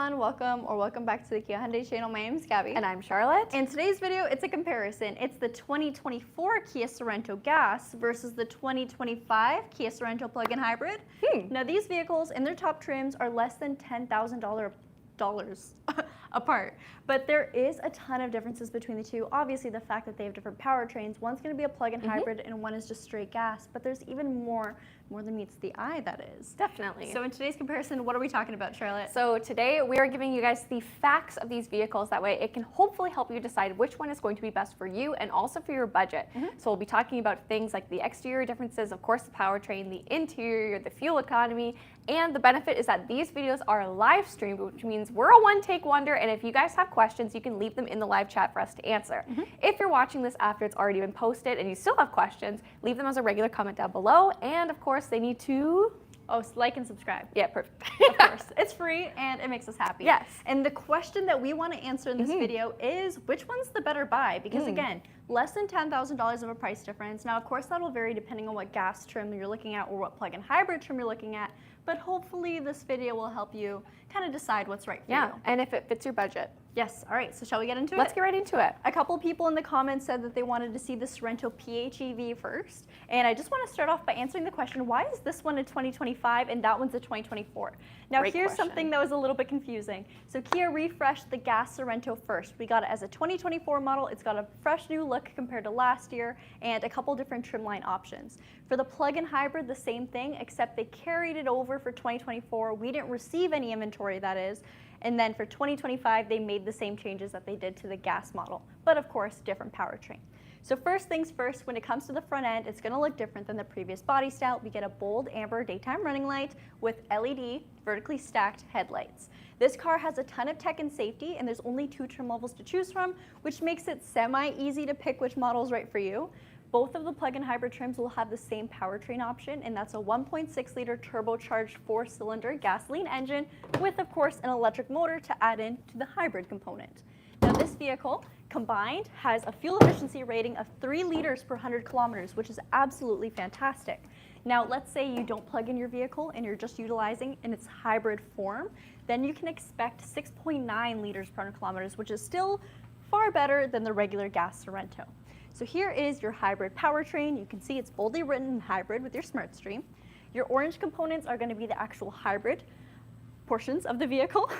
everyone, welcome back to the Kia Hyundai channel. My name is Gabi. And I'm Charlotte. In today's video, it's a comparison. It's the 2024 Kia Sorento gas versus the 2025 Kia Sorento plug-in hybrid. Now these vehicles and their top trims are less than $10,000 apart, but there is a ton of differences between the two. Obviously the fact that they have different powertrains, one's going to be a plug-in hybrid and one is just straight gas, but there's even more than meets the eye, that is. Definitely. So in today's comparison, what are we talking about, Charlotte? So today we are giving you guys the facts of these vehicles. That way it can hopefully help you decide which one is going to be best for you and also for your budget. So we'll be talking about things like the exterior differences, of course the powertrain, the interior, the fuel economy, and the benefit is that these videos are live streamed, which means we're a one-take wonder, and if you guys have questions, you can leave them in the live chat for us to answer. If you're watching this after it's already been posted and you still have questions, leave them as a regular comment down below, and of course they need to like and subscribe. Yeah, perfect. Of course. It's free and it makes us happy. Yes. And the question that we want to answer in this video is, which one's the better buy? Because again, less than $10,000 of a price difference. Now, of course, that'll vary depending on what gas trim you're looking at or what plug-in hybrid trim you're looking at. But hopefully this video will help you kind of decide what's right for you. Yeah, and if it fits your budget. Yes. All right. So shall we get into it? Let's get right into it. A couple people in the comments said that they wanted to see the Sorento PHEV first. And I just want to start off by answering the question, why is this one a 2025 and that one's a 2024? Now, Great here's question. something that was a little bit confusing. So Kia refreshed the gas Sorento first. We got it as a 2024 model. It's got a fresh new look compared to last year and a couple different trimline options. For the plug-in hybrid, the same thing, except they carried it over for 2024. We didn't receive any inventory, that is. And then for 2025, they made the same changes that they did to the gas model, but of course, different powertrain. So first things first, when it comes to the front end, it's going to look different than the previous body style. We get a bold amber daytime running light with LED vertically stacked headlights. This car has a ton of tech and safety, and there's only 2 trim levels to choose from, which makes it semi-easy to pick which model is right for you. Both of the plug-in hybrid trims will have the same powertrain option, and that's a 1.6-liter turbocharged 4-cylinder gasoline engine with, of course, an electric motor to add in to the hybrid component. Now, this vehicle combined has a fuel efficiency rating of 3 liters per 100 kilometers, which is absolutely fantastic. Now, let's say you don't plug in your vehicle and you're just utilizing in its hybrid form, then you can expect 6.9 liters per 100 kilometers, which is still far better than the regular gas Sorento. So here is your hybrid powertrain. You can see it's boldly written in hybrid with your smart stream. Your orange components are going to be the actual hybrid portions of the vehicle.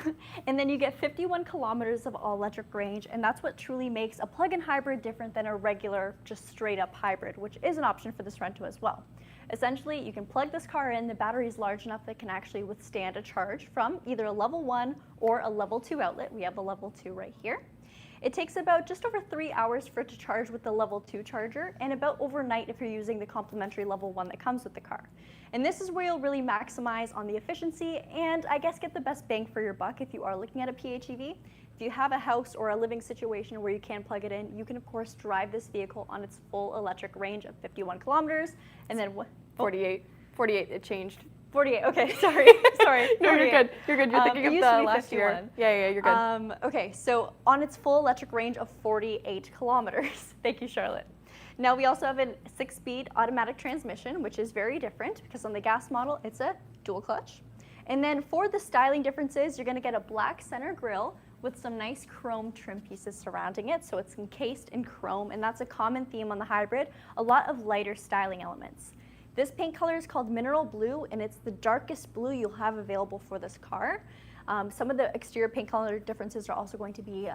And then you get 51 kilometers of all-electric range, and that's what truly makes a plug-in hybrid different than a regular, just straight-up hybrid, which is an option for this Sorento as well. Essentially, you can plug this car in. The battery is large enough that it can actually withstand a charge from either a level 1 or a level 2 outlet. We have the level 2 right here. It takes about just over 3 hours for it to charge with the level 2 charger, and about overnight if you're using the complimentary level 1 that comes with the car. And this is where you'll really maximize on the efficiency and I guess get the best bang for your buck if you are looking at a PHEV. If you have a house or a living situation where you can plug it in, you can of course drive this vehicle on its full electric range of 51 kilometers and then 48, it changed. 48, okay, sorry. No, you're good. You're thinking of the last 51. year. Yeah, you're good. Okay, so on its full electric range of 48 kilometers. Thank you, Charlotte. Now we also have a 6-speed automatic transmission, which is very different because on the gas model, it's a dual clutch. And then for the styling differences, you're gonna get a black center grille with some nice chrome trim pieces surrounding it. So it's encased in chrome, and that's a common theme on the hybrid, a lot of lighter styling elements. This paint color is called mineral blue, and it's the darkest blue you'll have available for this car. Some of the exterior paint color differences are also going to be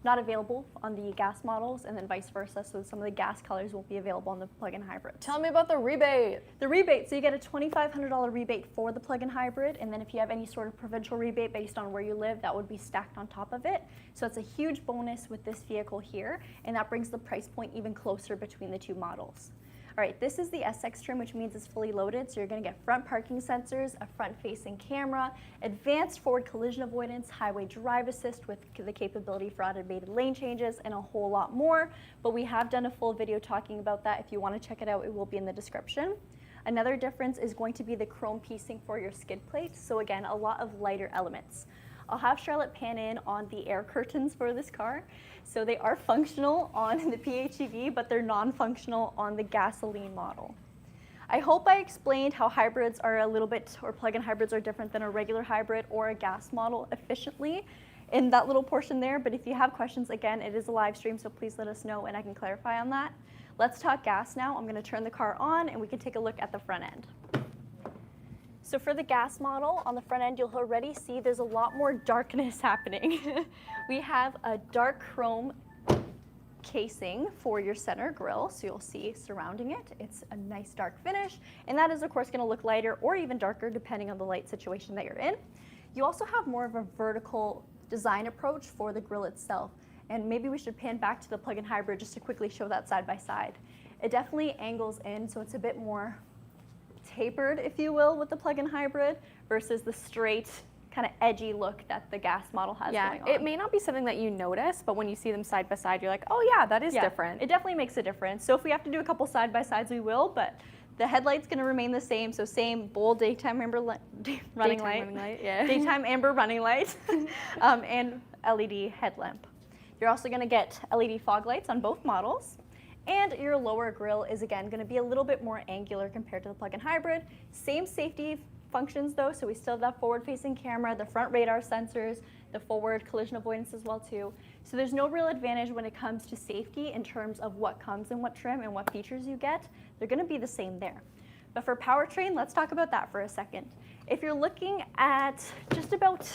not available on the gas models, and then vice versa, so some of the gas colors won't be available on the plug-in hybrid. Tell me about the rebate. The rebate, so you get a $2,500 rebate for the plug-in hybrid, and then if you have any sort of provincial rebate based on where you live, that would be stacked on top of it. So it's a huge bonus with this vehicle here, and that brings the price point even closer between the two models. All right, this is the SX trim, which means it's fully loaded. So you're going to get front parking sensors, a front-facing camera, advanced forward collision avoidance, highway drive assist with the capability for automated lane changes, and a whole lot more. But we have done a full video talking about that. If you want to check it out, it will be in the description. Another difference is going to be the chrome piecing for your skid plate. So again, a lot of lighter elements. I'll have Charlotte pan in on the air curtains for this car. So they are functional on the PHEV, but they're non-functional on the gasoline model. I hope I explained how hybrids are a little bit, or plug-in hybrids are different than a regular hybrid or a gas model efficiently in that little portion there. But if you have questions, again, it is a live stream, so please let us know and I can clarify on that. Let's talk gas now. I'm going to turn the car on and we can take a look at the front end. So for the gas model, on the front end, you'll already see there's a lot more darkness happening. We have a dark chrome casing for your center grille, so you'll see surrounding it. It's a nice dark finish, and that is of course going to look lighter or even darker depending on the light situation that you're in. You also have more of a vertical design approach for the grille itself, and maybe we should pan back to the plug-in hybrid just to quickly show that side by side. It definitely angles in, so it's a bit more tapered, if you will, with the plug-in hybrid versus the straight kind of edgy look that the gas model has going on. It may not be something that you notice, but when you see them side by side, you're like, oh yeah, that is different. It definitely makes a difference. So if we have to do a couple side by sides, we will, but the headlight's going to remain the same, so same bold daytime amber running light, daytime amber running light, and LED headlamp. You're also going to get LED fog lights on both models. And your lower grille is again going to be a little bit more angular compared to the plug-in hybrid. Same safety functions though, so we still have that forward-facing camera, the front radar sensors, the forward collision avoidance as well too. So there's no real advantage when it comes to safety in terms of what comes in what trim and what features you get. They're going to be the same there. But for powertrain, let's talk about that for a second. If you're looking at just about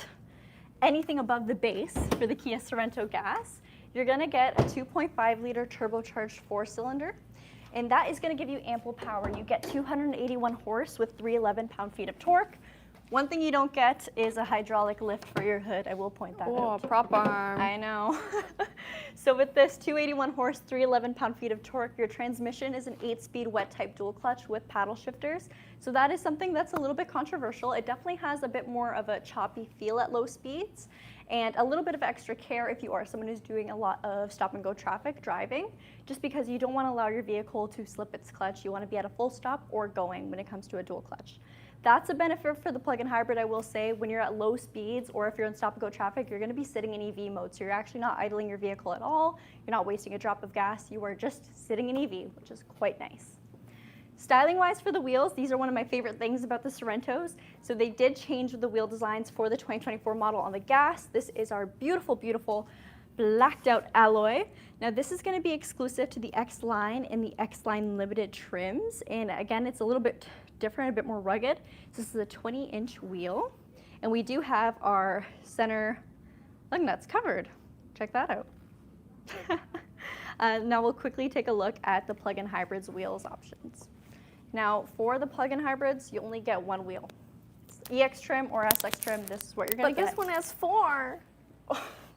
anything above the base for the Kia Sorento gas, you're going to get a 2.5 liter turbocharged 4-cylinder, and that is going to give you ample power. You get 281 horse with 311 pound-feet of torque. One thing you don't get is a hydraulic lift for your hood. I will point that out. Oh, prop arm. I know. So with this 281 horse, 311 pound-feet of torque, your transmission is an 8-speed wet-type dual clutch with paddle shifters. So that is something that's a little bit controversial. It definitely has a bit more of a choppy feel at low speeds, and a little bit of extra care if you are someone who's doing a lot of stop-and-go traffic driving, just because you don't want to allow your vehicle to slip its clutch. You want to be at a full stop or going when it comes to a dual clutch. That's a benefit for the plug-in hybrid, I will say. When you're at low speeds or if you're in stop-and-go traffic, you're going to be sitting in EV mode, so you're actually not idling your vehicle at all. You're not wasting a drop of gas. You are just sitting in EV, which is quite nice. Styling-wise for the wheels, these are one of my favorite things about the Sorentos. So they did change the wheel designs for the 2024 model on the gas. This is our beautiful, beautiful blacked out alloy. Now this is going to be exclusive to the X line and the X line limited trims. And again, it's a little bit different, a bit more rugged. So this is a 20-inch wheel. And we do have our center lug nuts covered. Check that out. Now we'll quickly take a look at the plug-in hybrids wheels options. Now, for the plug-in hybrids, you only get one wheel. It's EX trim or SX trim, this is what you're going to get. But this one has 4.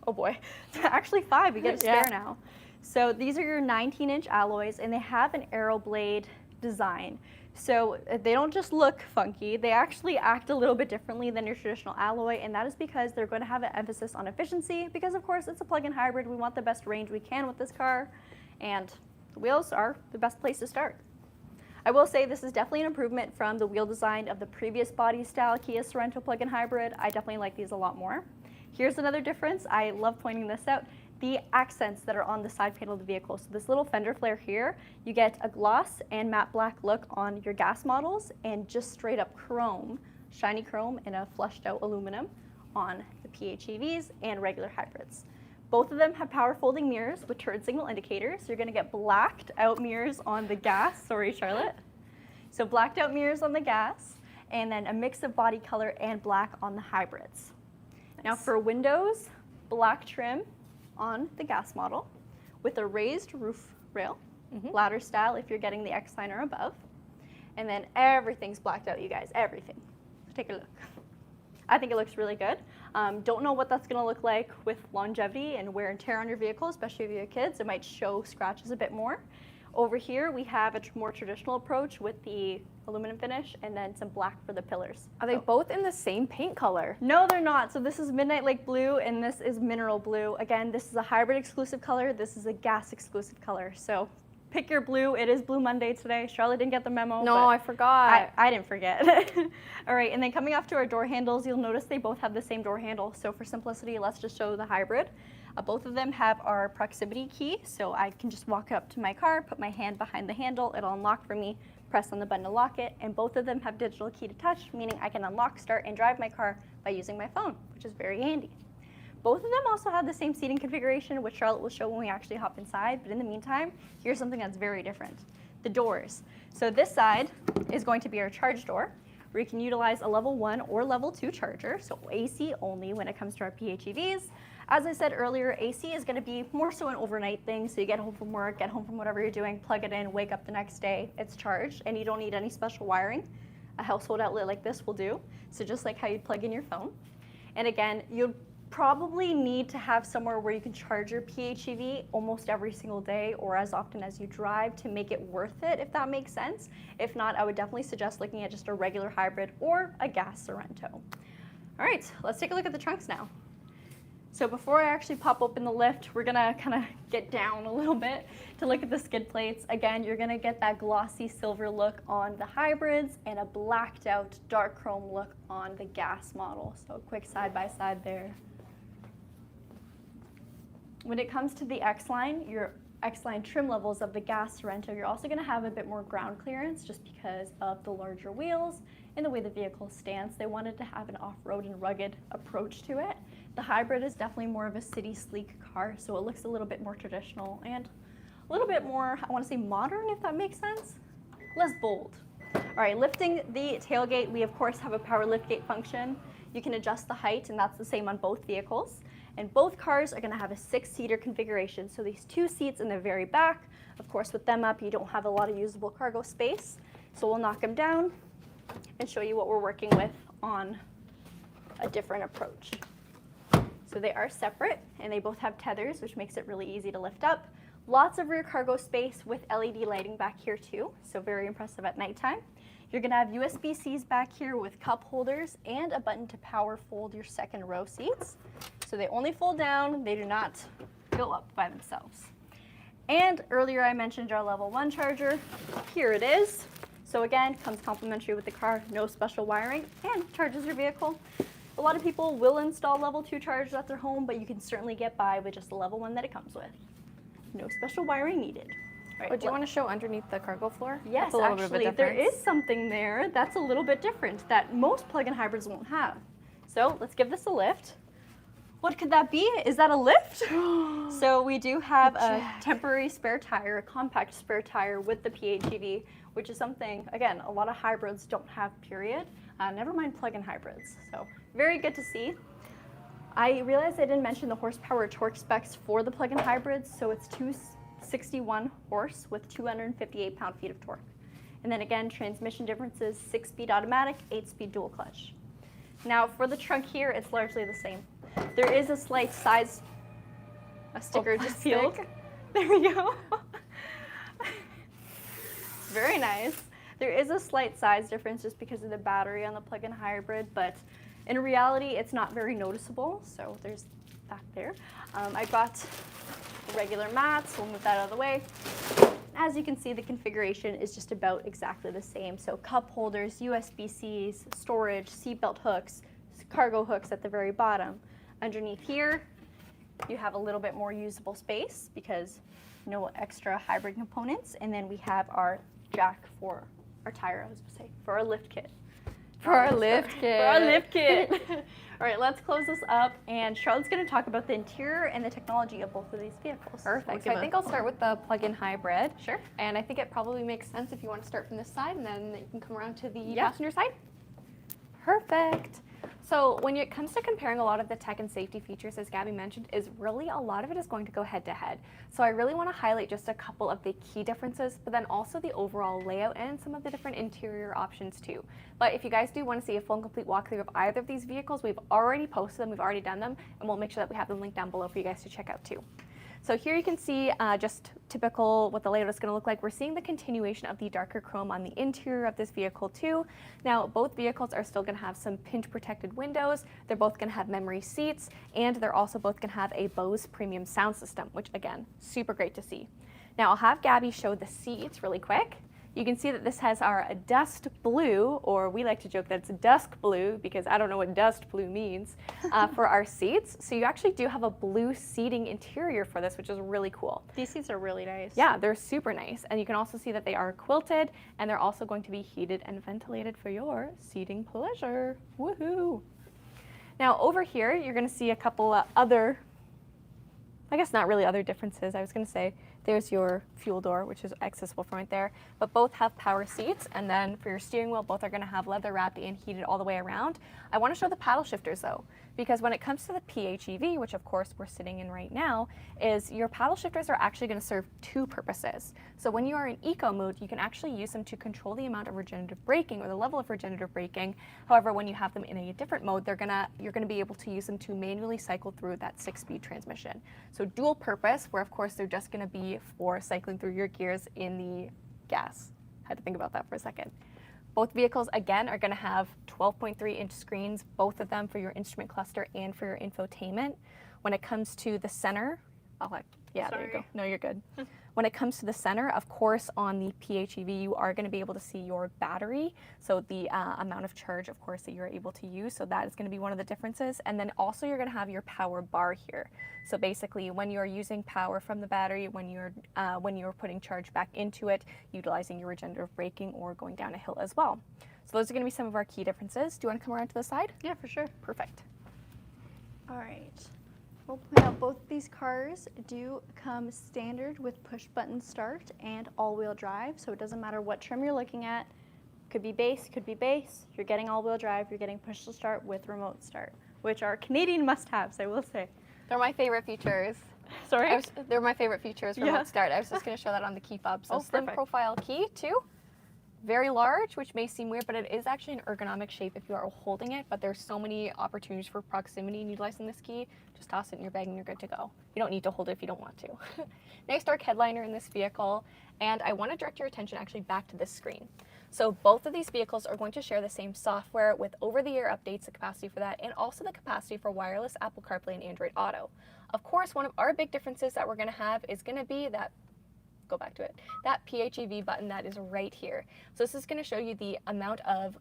Oh boy, actually 5, you get a spare now. So these are your 19-inch alloys, and they have an aero blade design. So they don't just look funky, they actually act a little bit differently than your traditional alloy, and that is because they're going to have an emphasis on efficiency, because of course it's a plug-in hybrid. We want the best range we can with this car, and the wheels are the best place to start. I will say this is definitely an improvement from the wheel design of the previous body style Kia Sorento plug-in hybrid. I definitely like these a lot more. Here's another difference. I love pointing this out. The accents that are on the side panel of the vehicle. So this little fender flare here, you get a gloss and matte black look on your gas models, and just straight up chrome, shiny chrome and a flushed out aluminum on the PHEVs and regular hybrids. Both of them have power folding mirrors with turn signal indicators. You're going to get blacked out mirrors on the gas. Sorry, Charlotte. So blacked out mirrors on the gas, and then a mix of body color and black on the hybrids. Nice. Now for windows, black trim on the gas model with a raised roof rail, ladder style if you're getting the X-Line or above. And then everything's blacked out, you guys, everything. Take a look. I think it looks really good. Don't know what that's going to look like with longevity and wear and tear on your vehicle, especially if you have kids. It might show scratches a bit more. Over here, we have a more traditional approach with the aluminum finish and then some black for the pillars. Are they both in the same paint color? No, they're not. So this is Midnight Lake Blue and this is Mineral Blue. Again, this is a hybrid exclusive color. This is a gas exclusive color. So pick your blue. It is Blue Monday today. Charlotte didn't get the memo. No, I forgot. I didn't forget. All right, and then coming off to our door handles, you'll notice they both have the same door handle. So for simplicity, let's just show the hybrid. Both of them have our proximity key, so I can just walk up to my car, put my hand behind the handle, it'll unlock for me, press on the button to lock it, and both of them have digital key to touch, meaning I can unlock, start, and drive my car by using my phone, which is very handy. Both of them also have the same seating configuration, which Charlotte will show when we actually hop inside, but in the meantime, here's something that's very different. The doors. So this side is going to be our charge door, where you can utilize a level 1 or level 2 charger, so AC only when it comes to our PHEVs. As I said earlier, AC is going to be more so an overnight thing, so you get home from work, get home from whatever you're doing, plug it in, wake up the next day, it's charged, and you don't need any special wiring. A household outlet like this will do, so just like how you'd plug in your phone. And again, you'd probably need to have somewhere where you can charge your PHEV almost every single day or as often as you drive to make it worth it, if that makes sense. If not, I would definitely suggest looking at just a regular hybrid or a gas Sorento. All right, let's take a look at the trunks now. So before I actually pop open the lift, we're gonna kind of get down a little bit to look at the skid plates. Again, you're gonna get that glossy silver look on the hybrids and a blacked out dark chrome look on the gas model. So a quick side by side there. When it comes to the X-Line, your X-Line trim levels of the gas Sorento, you're also going to have a bit more ground clearance just because of the larger wheels and the way the vehicle stands. They wanted to have an off-road and rugged approach to it. The hybrid is definitely more of a city sleek car, so it looks a little bit more traditional and a little bit more, I want to say modern, if that makes sense. Less bold. All right, lifting the tailgate, we of course have a power liftgate function. You can adjust the height, and that's the same on both vehicles. And both cars are going to have a 6-seater configuration. So these 2 seats in the very back, of course with them up, you don't have a lot of usable cargo space. So we'll knock them down and show you what we're working with on a different approach. So they are separate, and they both have tethers, which makes it really easy to lift up. Lots of rear cargo space with LED lighting back here too, so very impressive at nighttime. You're going to have USB-Cs back here with cup holders and a button to power fold your second row seats. So they only fold down, they do not go up by themselves. And earlier I mentioned our level 1 charger. Here it is. So again, comes complimentary with the car, no special wiring, and charges your vehicle. A lot of people will install level 2 chargers at their home, but you can certainly get by with just the level 1 that it comes with. No special wiring needed. Right, do you want to show underneath the cargo floor? Yes, actually, there is something there that's a little bit different that most plug-in hybrids won't have. So let's give this a lift. What could that be? Is that a lift? So we do have a temporary spare tire, a compact spare tire with the PHEV, which is something, again, a lot of hybrids don't have, period. Never mind plug-in hybrids. So very good to see. I realized I didn't mention the horsepower torque specs for the plug-in hybrids, so it's 261 horse with 258 pound-feet of torque. And then again, transmission differences, 6-speed automatic, 8-speed dual clutch. Now for the trunk here, it's largely the same. There is a slight size, a sticker just peeled. There we go. Very nice. There is a slight size difference just because of the battery on the plug-in hybrid, but in reality, it's not very noticeable. So there's that there. I got regular mats. We'll move that out of the way. As you can see, the configuration is just about exactly the same. So cup holders, USB-Cs, storage, seatbelt hooks, cargo hooks at the very bottom. Underneath here, you have a little bit more usable space because no extra hybrid components. And then we have our jack for our tire, I was going to say, for our lift kit. For our lift kit. All right, let's close this up, and Charlotte's going to talk about the interior and the technology of both of these vehicles. Perfect. So I think I'll start with the plug-in hybrid. Sure. And I think it probably makes sense if you want to start from this side, and then you can come around to the passenger side. Perfect. So when it comes to comparing a lot of the tech and safety features, as Gabby mentioned, is really a lot of it is going to go head to head. So I really want to highlight just a couple of the key differences, but then also the overall layout and some of the different interior options too. But if you guys do want to see a full and complete walkthrough of either of these vehicles, we've already posted them, we've already done them, and we'll make sure that we have them linked down below for you guys to check out too. So here you can see just typical what the layout is going to look like. We're seeing the continuation of the darker chrome on the interior of this vehicle too. Now both vehicles are still going to have some pinch protected windows. They're both going to have memory seats, and they're also both going to have a Bose premium sound system, which again, super great to see. Now I'll have Gabby show the seats really quick. You can see that this has our dust blue, or we like to joke that it's dusk blue because I don't know what dust blue means, for our seats. So you actually do have a blue seating interior for this, which is really cool. These seats are really nice. Yeah, they're super nice. And you can also see that they are quilted, and they're also going to be heated and ventilated for your seating pleasure. Woohoo! Now over here, you're going to see a couple other, I guess not really other differences. I was going to say there's your fuel door, which is accessible from right there, but both have power seats, and then for your steering wheel, both are going to have leather wrapped and heated all the way around. I want to show the paddle shifters though, because when it comes to the PHEV, which of course we're sitting in right now, is your paddle shifters are actually going to serve two purposes. So when you are in eco mode, you can actually use them to control the amount of regenerative braking or the level of regenerative braking. However, when you have them in a different mode, you're going to be able to use them to manually cycle through that 6-speed transmission. So dual purpose, where of course they're just going to be for cycling through your gears in the gas. Had to think about that for a second. Both vehicles, again, are going to have 12.3-inch screens, both of them for your instrument cluster and for your infotainment. When it comes to the center, there you go. No, you're good. When it comes to the center, of course, on the PHEV, you are going to be able to see your battery, so the amount of charge, of course, that you're able to use. So that is going to be one of the differences. And then also you're going to have your power bar here. So basically, when you're using power from the battery, when you're putting charge back into it, utilizing your regenerative braking or going down a hill as well. So those are going to be some of our key differences. Do you want to come around to the side? Yeah, for sure. Perfect. All right. We'll point out both these cars do come standard with push-button start and all-wheel drive, so it doesn't matter what trim you're looking at. Could be base, could be base. You're getting all-wheel drive, you're getting push-to-start with remote start, which are Canadian must-haves, I will say. They're my favorite features. Sorry? They're my favorite features for remote start. I was just going to show that on the key fob. So slim perfect. profile key, too. Very large, which may seem weird, but it is actually an ergonomic shape if you are holding it, but there's so many opportunities for proximity in utilizing this key. Just toss it in your bag and you're good to go. You don't need to hold it if you don't want to. Nice dark headliner in this vehicle, and I want to direct your attention actually back to this screen. So both of these vehicles are going to share the same software with over-the-air updates, the capacity for that, and also the capacity for wireless Apple CarPlay and Android Auto. Of course, one of our big differences that we're going to have is going to be that that PHEV button that is right here. So this is going to show you the amount of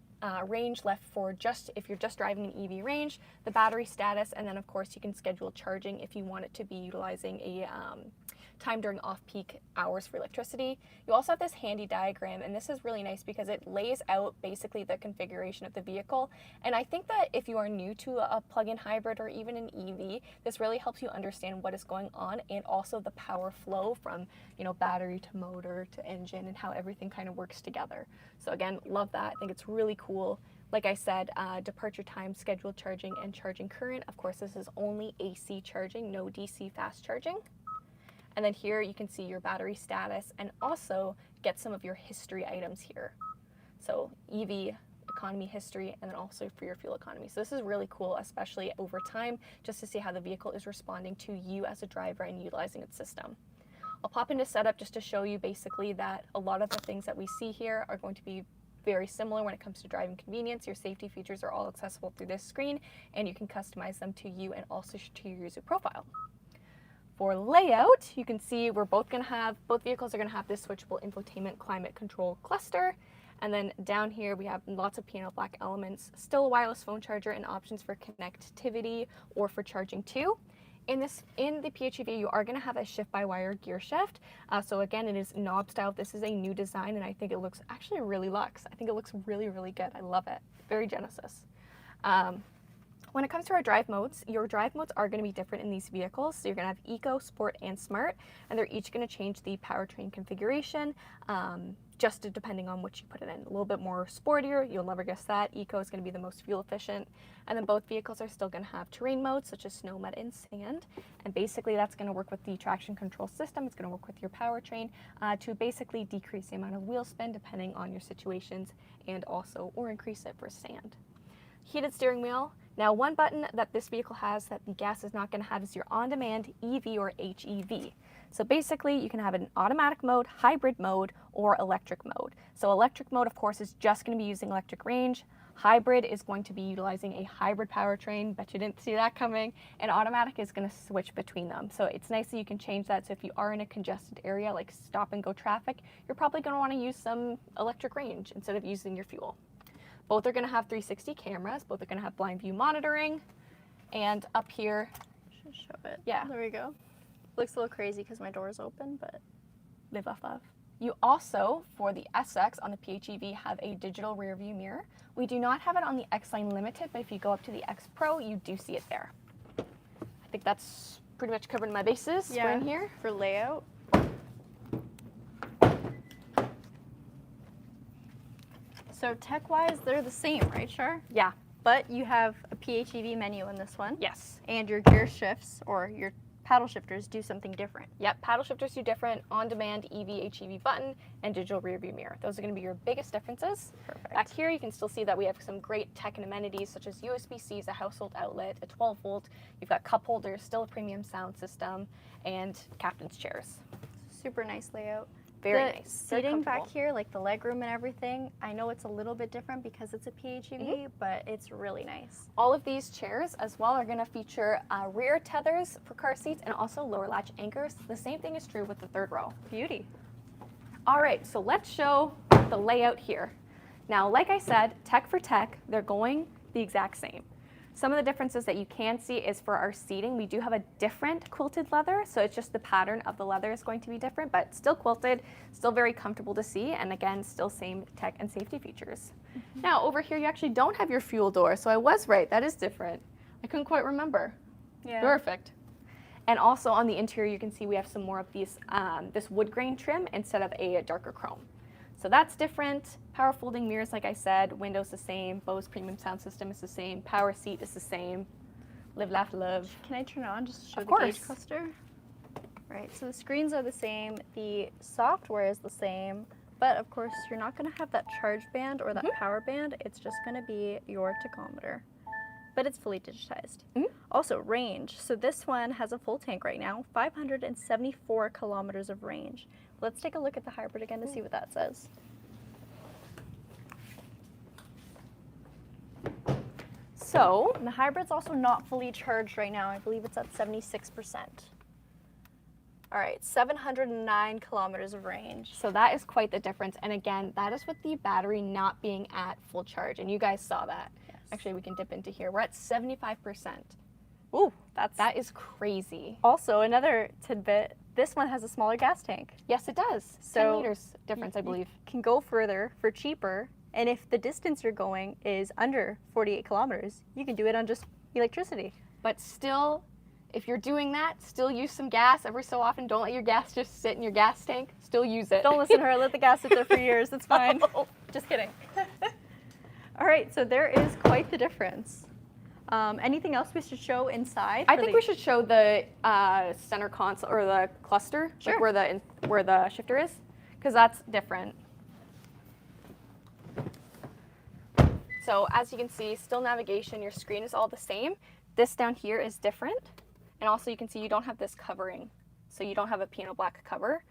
range left for if you're just driving an EV range, the battery status, and then of course you can schedule charging if you want it to be utilizing a time during off-peak hours for electricity. You also have this handy diagram, and this is really nice because it lays out basically the configuration of the vehicle. And I think that if you are new to a plug-in hybrid or even an EV, this really helps you understand what is going on and also the power flow from, battery to motor to engine and how everything kind of works together. So again, love that. I think it's really cool. Like I said, departure time, scheduled charging, and charging current. Of course, this is only AC charging, no DC fast charging. And then here you can see your battery status and also get some of your history items here. So EV economy history, and then also for your fuel economy. So this is really cool, especially over time, just to see how the vehicle is responding to you as a driver and utilizing its system. I'll pop into setup just to show you basically that a lot of the things that we see here are going to be very similar when it comes to driving convenience. Your safety features are all accessible through this screen, and you can customize them to you and also to your user profile. For layout, you can see both vehicles are going to have this switchable infotainment climate control cluster. And then down here we have lots of piano black elements, still a wireless phone charger and options for connectivity or for charging too. In the PHEV, you are going to have a shift-by-wire gear shift. So again, it is knob style. This is a new design, and I think it looks actually really luxe. I think it looks really, really good. I love it. Very Genesis. When it comes to our drive modes, your drive modes are going to be different in these vehicles. So you're going to have Eco, Sport, and Smart, and they're each going to change the powertrain configuration just depending on which you put it in. A little bit more sportier, you'll never guess that. Eco is going to be the most fuel efficient. And then both vehicles are still going to have terrain modes such as snow, mud, and sand. And basically that's going to work with the traction control system. It's going to work with your powertrain to basically decrease the amount of wheel spin depending on your situations and also or increase it for sand. Heated steering wheel. Now one button that this vehicle has that the gas is not going to have is your on-demand EV or HEV. So basically you can have an automatic mode, hybrid mode, or electric mode. So electric mode of course is just going to be using electric range. Hybrid is going to be utilizing a hybrid powertrain. Bet you didn't see that coming. And automatic is going to switch between them. So it's nice that you can change that. So if you are in a congested area like stop and go traffic, you're probably going to want to use some electric range instead of using your fuel. Both are going to have 360 cameras. Both are going to have blind view monitoring. And up here, Should show it. Yeah. There we go. Looks a little crazy because my door is open, but live off of. You also, for the SX on the PHEV, have a digital rear view mirror. We do not have it on the X-Line Limited, but if you go up to the X Pro, you do see it there. I think that's pretty much covered my bases. Yeah. We're in here. for layout. So tech-wise, they're the same, right, Char? Yeah. But you have a PHEV menu in this one. Yes. And your gear shifts or your paddle shifters do something different. Yep. Paddle shifters do different. On-demand EV, HEV button, and digital rear view mirror. Those are going to be your biggest differences. Perfect. Back here, you can still see that we have some great tech and amenities such as USB-Cs, a household outlet, a 12-volt. You've got cup holders, still a premium sound system, and captain's chairs. Super nice layout. Very The nice. Very seating back comfortable. here, like the leg room and everything, I know it's a little bit different because it's a PHEV, but it's really nice. All of these chairs as well are going to feature rear tethers for car seats and also lower latch anchors. The same thing is true with the third row. Beauty. All right, so let's show the layout here. Now, like I said, tech for tech, they're going the exact same. Some of the differences that you can see is for our seating, we do have a different quilted leather, so it's just the pattern of the leather is going to be different, but still quilted, still very comfortable to see, and again, still same tech and safety features. Now, over here, you actually don't have your fuel door, so I was right, that is different. I couldn't quite remember. Yeah. Perfect. And also on the interior, you can see we have some more of these, this wood grain trim instead of a darker chrome. So that's different. Power folding mirrors, like I said, windows the same, Bose premium sound system is the same, power seat is the same, live, laugh, love. Can I turn it on just to show Of the gauge course. cluster? Right, so the screens are the same, the software is the same, but of course you're not going to have that charge band or that power band, it's just going to be your tachometer. But it's fully digitized. Also, range. So this one has a full tank right now, 574 kilometers of range. Let's take a look at the hybrid again to see what that says. So, And the hybrid's also not fully charged right now. I believe it's at 76%. All right, 709 kilometers of range. so that is quite the difference. And again, that is with the battery not being at full charge. And you guys saw that. Yes. Actually, we can dip into here. We're at 75%. Ooh, That is crazy. also another tidbit. This one has a smaller gas tank. Yes, it does. So 10 liters difference, I You believe. can go further for cheaper, and if the distance you're going is under 48 kilometers, you can do it on just electricity. But still, if you're doing that, still use some gas every so often. Don't let your gas just sit in your gas tank. Still use it. Don't listen to her. Let the gas sit there for years. It's fine. Oh. Just kidding. All right, so there is quite the difference. Anything else we should show inside? I think we should show the center console or the cluster, Sure. like where the shifter is, because that's different. So as you can see, still navigation. Your screen is all the same. This down here is different, and also you can see you don't have this covering, so you don't have a piano black cover.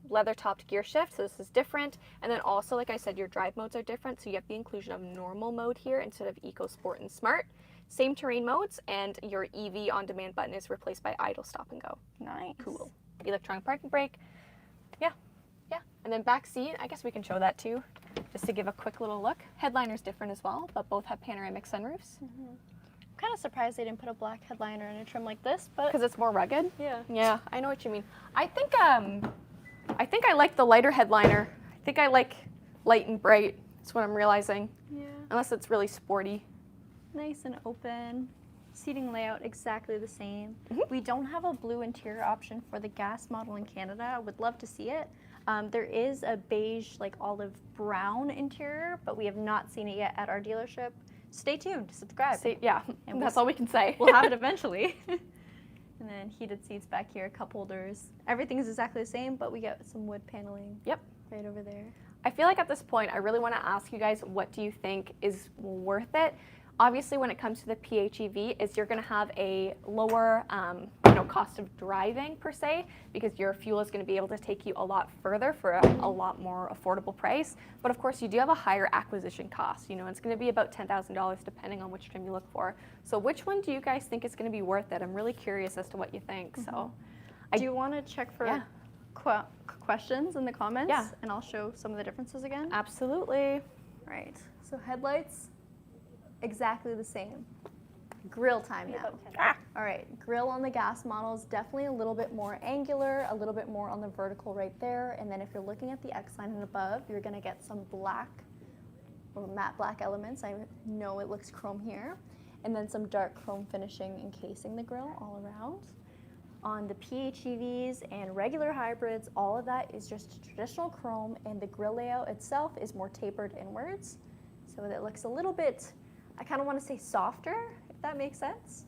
Leather-topped gear shift, so this is different. And then also, like I said, your drive modes are different, so you have the inclusion of normal mode here instead of eco, sport, and smart. Same terrain modes, and your EV on-demand button is replaced by idle, stop, and go. Nice. Cool. Electronic parking brake. Yeah. And then back seat, I guess we can show that too, just to give a quick little look. Headliner's different as well, but both have panoramic sunroofs. I'm kind of surprised they didn't put a black headliner in a trim like this, but Because it's more rugged. yeah. Yeah, I know what you mean. I think I like the lighter headliner. I think I like light and bright. That's what I'm realizing. Yeah. Unless it's really sporty. Nice and open. Seating layout exactly the same. We don't have a blue interior option for the gas model in Canada. I would love to see it. There is a beige, like olive brown interior, but we have not seen it yet at our dealership. Stay tuned, subscribe. Yeah, And that's all we can say. We'll have it eventually. And then heated seats back here, cup holders. Everything is exactly the same, but we get some wood paneling. Yep. Right over there. I feel like at this point, I really want to ask you guys, what do you think is worth it? Obviously, when it comes to the PHEV, is you're going to have a lower cost of driving per se, because your fuel is going to be able to take you a lot further for a lot more affordable price. But of course, you do have a higher acquisition cost. It's going to be about $10,000 depending on which trim you look for. So which one do you guys think is going to be worth it? I'm really curious as to what you think. So, do you want to check for questions in the comments? Yeah. And I'll show some of the differences again. Absolutely. Right. So headlights, exactly the same. Grill time now. All right, grill on the gas model is definitely a little bit more angular, a little bit more on the vertical right there. And then if you're looking at the X line and above, you're gonna get some black or matte black elements. I know it looks chrome here. And then some dark chrome finishing encasing the grill all around. On the PHEVs and regular hybrids, all of that is just traditional chrome, and the grill layout itself is more tapered inwards. So it looks a little bit, I kind of want to say softer, if that makes sense.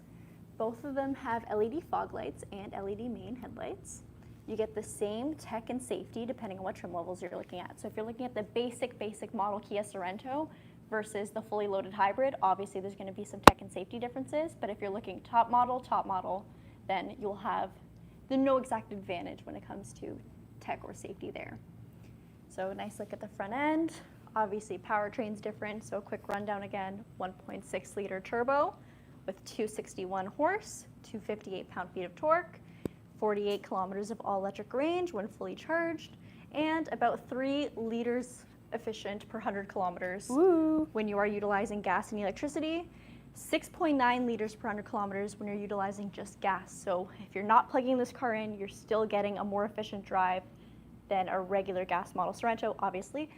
Both of them have LED fog lights and LED main headlights. You get the same tech and safety depending on what trim levels you're looking at. So if you're looking at the basic model Kia Sorento versus the fully loaded hybrid, obviously there's going to be some tech and safety differences. But if you're looking top model, then you'll have no exact advantage when it comes to tech or safety there. So a nice look at the front end. Obviously powertrain's different, so a quick rundown again. 1.6 liter turbo with 261 horse, 258 pound-feet of torque, 48 kilometers of all-electric range when fully charged, and about 3 liters efficient per 100 kilometers when you are utilizing gas and electricity. 6.9 liters per 100 kilometers when you're utilizing just gas. So if you're not plugging this car in, you're still getting a more efficient drive than a regular gas model Sorento, obviously.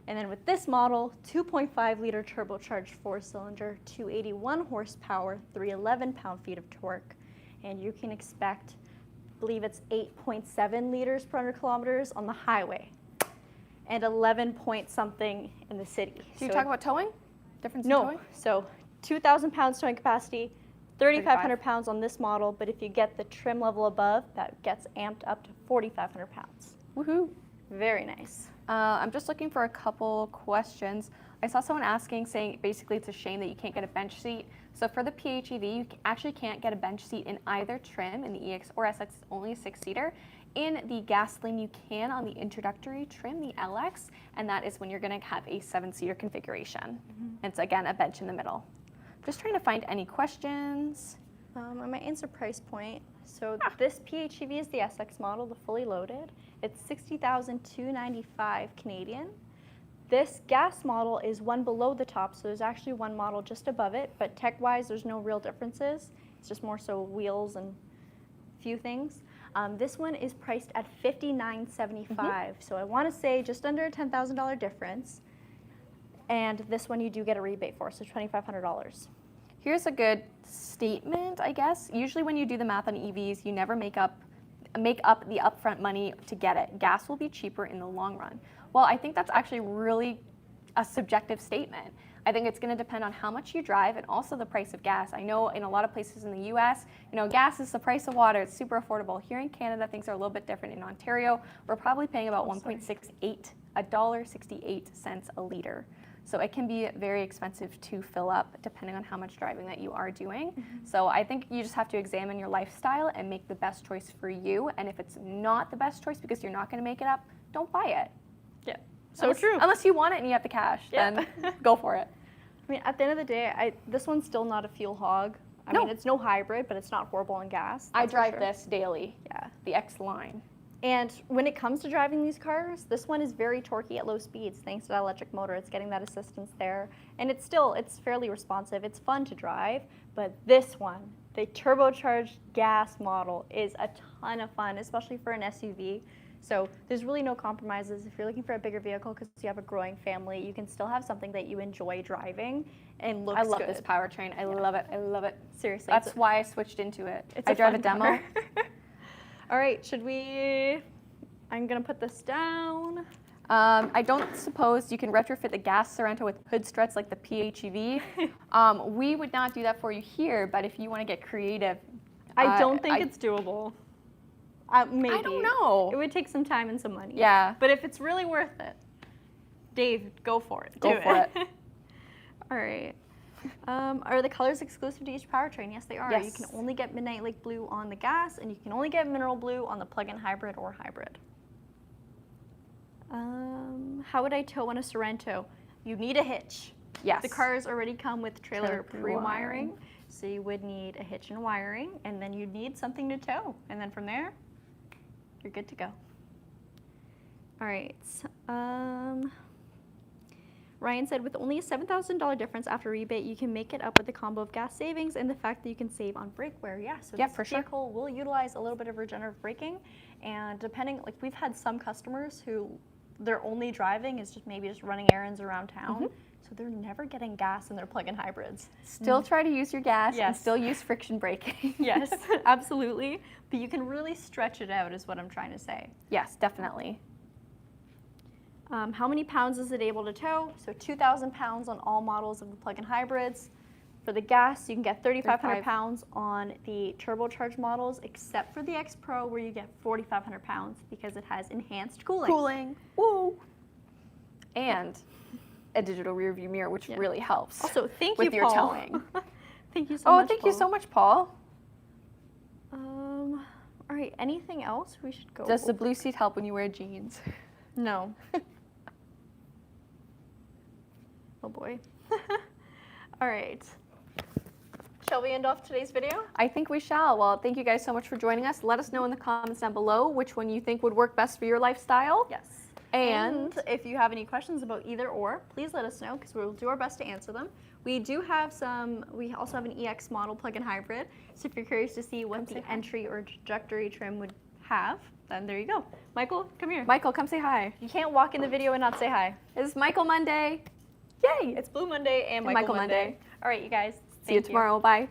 And then with this model, 2.5 liter turbocharged 4-cylinder, 281 horsepower, 311 pound-feet of torque. And you can expect, I believe it's 8.7 liters per 100 kilometers on the highway and 11 point something in the city. Do you talk about towing? Difference in No, towing? so 2,000 pounds towing capacity, 3,500 pounds on this model, but if you get the trim level above, that gets amped up to 4,500 pounds. Woohoo. Very nice. I'm just looking for a couple questions. I saw someone asking, saying basically it's a shame that you can't get a bench seat. So for the PHEV, you actually can't get a bench seat in either trim. In the EX or SX, it's only a 6-seater. In the gasoline, you can on the introductory trim, the LX, and that is when you're going to have a 7-seater configuration. It's, again, a bench in the middle. Just trying to find any questions. I might answer price point. So this PHEV is the SX model, the fully loaded. It's 60,295 Canadian. This gas model is one below the top, so there's actually one model just above it, but tech-wise, there's no real differences. It's just more so wheels and a few things. This one is priced at $59,775, so I want to say just under a $10,000 difference. And this one you do get a rebate for, so $2,500. Here's a good statement, I guess. Usually when you do the math on EVs, you never make up the upfront money to get it. Gas will be cheaper in the long run. Well, I think that's actually really a subjective statement. I think it's going to depend on how much you drive and also the price of gas. I know in a lot of places in the US, gas is the price of water. It's super affordable. Here in Canada, things are a little bit different. In Ontario, we're probably paying about $1.68 a liter. So it can be very expensive to fill up depending on how much driving that you are doing. So I think you just have to examine your lifestyle and make the best choice for you. And if it's not the best choice because you're not going to make it up, don't buy it. Yeah, so true. Unless you want it and you have the cash, then go for it. I mean, at the end of the day, this one's still not a fuel hog. I mean, it's no hybrid, but it's not horrible on gas. I drive this daily. Yeah. The X line. And when it comes to driving these cars, this one is very torquey at low speeds thanks to that electric motor. It's getting that assistance there. And it's fairly responsive. It's fun to drive, but this one, the turbocharged gas model, is a ton of fun, especially for an SUV. So there's really no compromises. If you're looking for a bigger vehicle because you have a growing family, you can still have something that you enjoy driving and looks good. I love this powertrain. I love it. I love it. Seriously. That's why I switched into it. I drive a demo. All right, I'm gonna put this down. I don't suppose you can retrofit the gas Sorento with hood struts like the PHEV. We would not do that for you here, but if you want to get creative. I don't think it's doable. Maybe. I don't know. It would take some time and some money. Yeah. But if it's really worth it, Dave, go for it. Go for it. All right. Are the colors exclusive to each powertrain? Yes, they are. Yes. You can only get Midnight Lake Blue on the gas, and you can only get Mineral Blue on the plug-in hybrid or hybrid. How would I tow on a Sorento? You need a hitch. Yes. The cars already come with trailer Trailer pre-wiring, so you would need a hitch and wiring, and then you'd need something to tow. And then from there, you're good to go. All right. Ryan said, with only a $7,000 difference after rebate, you can make it up with a combo of gas savings and the fact that you can save on brake wear. Yeah, so Yep, this for sure. vehicle will utilize a little bit of regenerative braking, and depending, like we've had some customers who their only driving is just running errands around town, so they're never getting gas in their plug-in hybrids. Still try to use your gas and Yes. still use friction braking. Yes, absolutely, but you can really stretch it out is what I'm trying to say. Yes, definitely. How many pounds is it able to tow? So 2,000 pounds on all models of the plug-in hybrids. For the gas, you can get 3,500 pounds on the turbocharged models, except for the X Pro, where you get 4,500 pounds because it has enhanced cooling. Woo! And a digital rear view mirror, which really helps. Also, thank with you, your Paul. towing. Thank you so much, thank you so much, Paul. All right, anything else we should go Does the over? blue seat help when you wear jeans? No. Oh boy. All right. Shall we end off today's video? I think we shall. Well, thank you guys so much for joining us. Let us know in the comments down below which one you think would work best for your lifestyle. Yes. And if you have any questions about either or, please let us know because we'll do our best to answer them. We also have an EX model plug-in hybrid. So if you're curious to see what the entry or trajectory trim would have, then there you go. Michael, come here. Michael, come say hi. You can't walk in the video and not say hi. It's Michael Monday. Yay! It's Blue Monday and Michael Monday. All right, you guys. See you tomorrow. Bye.